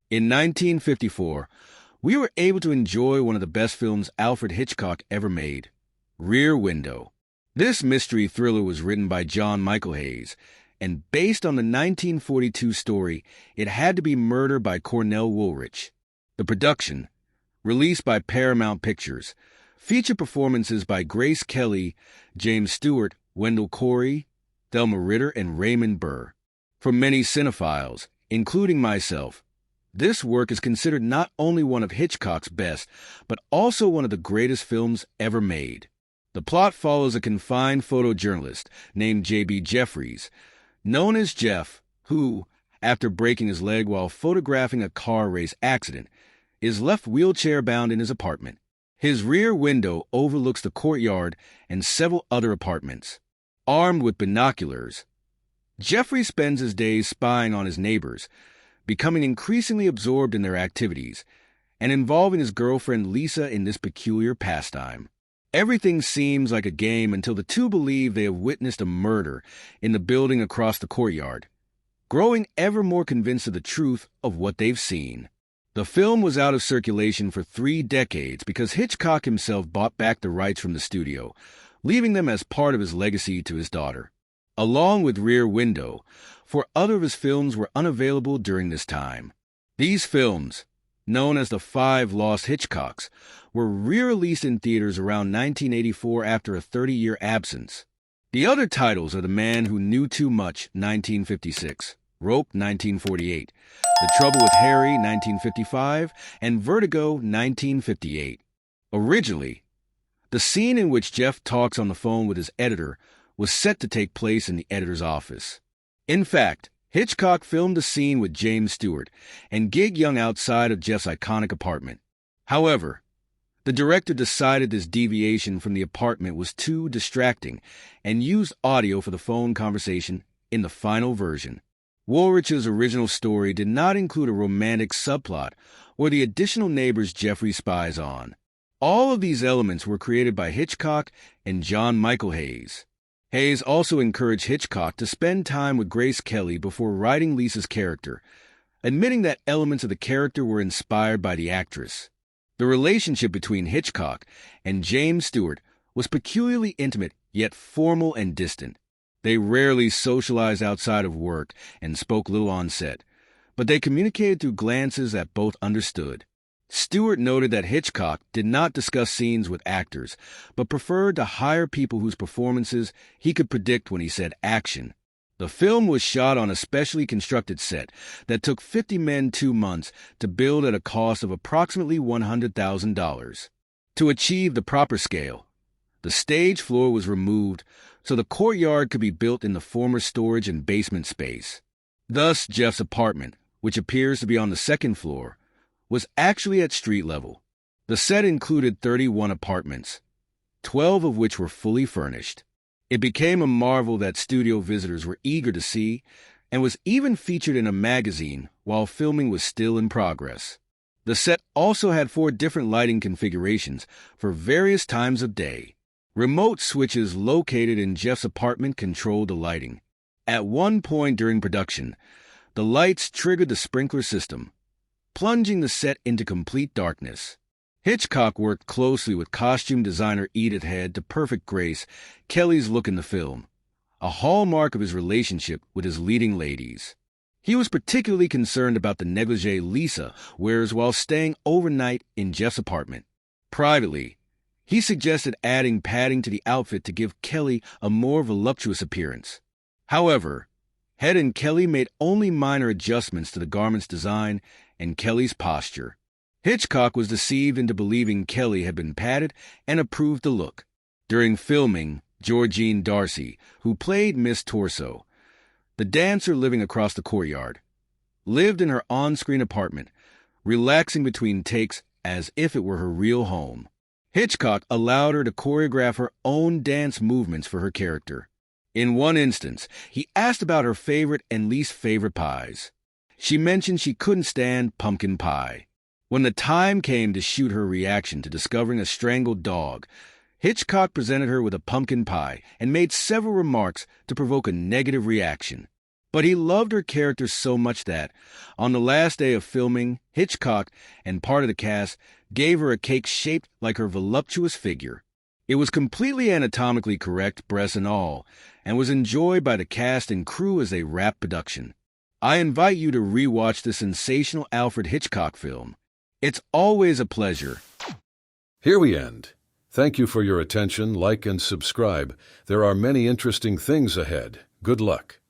In 1954, we were able to enjoy one of the best films Alfred Hitchcock ever made, Rear Window. This mystery thriller was written by John Michael Hayes, and based on the 1942 story, It Had to Be Murder by Cornell Woolrich. The production, released by Paramount Pictures, featured performances by Grace Kelly, James Stewart, Wendell Corey, Thelma Ritter, and Raymond Burr. For many cinephiles, including myself, this work is considered not only one of Hitchcock's best, but also one of the greatest films ever made. The plot follows a confined photojournalist named J.B. Jeffries, known as Jeff, who, after breaking his leg while photographing a car race accident, is left wheelchair-bound in his apartment. His rear window overlooks the courtyard and several other apartments. Armed with binoculars, Jeffrey spends his days spying on his neighbors, becoming increasingly absorbed in their activities, and involving his girlfriend Lisa in this peculiar pastime. Everything seems like a game until the two believe they have witnessed a murder in the building across the courtyard, growing ever more convinced of the truth of what they've seen. The film was out of circulation for 3 decades because Hitchcock himself bought back the rights from the studio, leaving them as part of his legacy to his daughter. Along with Rear Window, 4 other of his films were unavailable during this time. These films, known as the 5 Lost Hitchcocks, were re-released in theaters around 1984 after a 30-year absence. The other titles are The Man Who Knew Too Much, 1956, Rope, 1948, The Trouble with Harry, 1955, and Vertigo, 1958. Originally, the scene in which Jeff talks on the phone with his editor was set to take place in the editor's office. In fact, Hitchcock filmed the scene with James Stewart and Gig Young outside of Jeff's iconic apartment. However, the director decided this deviation from the apartment was too distracting and used audio for the phone conversation in the final version. Woolrich's original story did not include a romantic subplot or the additional neighbors Jeffrey spies on. All of these elements were created by Hitchcock and John Michael Hayes. Hayes also encouraged Hitchcock to spend time with Grace Kelly before writing Lisa's character, admitting that elements of the character were inspired by the actress. The relationship between Hitchcock and James Stewart was peculiarly intimate yet formal and distant. They rarely socialized outside of work and spoke little on set, but they communicated through glances that both understood. Stewart noted that Hitchcock did not discuss scenes with actors, but preferred to hire people whose performances he could predict when he said action. The film was shot on a specially constructed set that took 50 men 2 months to build at a cost of approximately $100,000. To achieve the proper scale, the stage floor was removed so the courtyard could be built in the former storage and basement space. Thus, Jeff's apartment, which appears to be on the 2nd floor, was actually at street level. The set included 31 apartments, 12 of which were fully furnished. It became a marvel that studio visitors were eager to see and was even featured in a magazine while filming was still in progress. The set also had 4 different lighting configurations for various times of day. Remote switches located in Jeff's apartment controlled the lighting. At one point during production, the lights triggered the sprinkler system, plunging the set into complete darkness. Hitchcock worked closely with costume designer Edith Head to perfect grace Kelly's look in the film, a hallmark of his relationship with his leading ladies. He was particularly concerned about the negligee Lisa wears while staying overnight in Jeff's apartment. Privately, he suggested adding padding to the outfit to give Kelly a more voluptuous appearance. However, Head and Kelly made only minor adjustments to the garment's design and Kelly's posture. Hitchcock was deceived into believing Kelly had been padded and approved the look. During filming, Georgine Darcy, who played Miss Torso, the dancer living across the courtyard, lived in her on-screen apartment, relaxing between takes as if it were her real home. Hitchcock allowed her to choreograph her own dance movements for her character. In one instance, he asked about her favorite and least favorite pies. She mentioned she couldn't stand pumpkin pie. When the time came to shoot her reaction to discovering a strangled dog, Hitchcock presented her with a pumpkin pie and made several remarks to provoke a negative reaction. But he loved her character so much that, on the last day of filming, Hitchcock and part of the cast gave her a cake shaped like her voluptuous figure. It was completely anatomically correct, breasts and all, and was enjoyed by the cast and crew as they wrapped production. I invite you to rewatch the sensational Alfred Hitchcock film. It's always a pleasure. Here we end. Thank you for your attention. Like and subscribe. There are many interesting things ahead. Good luck.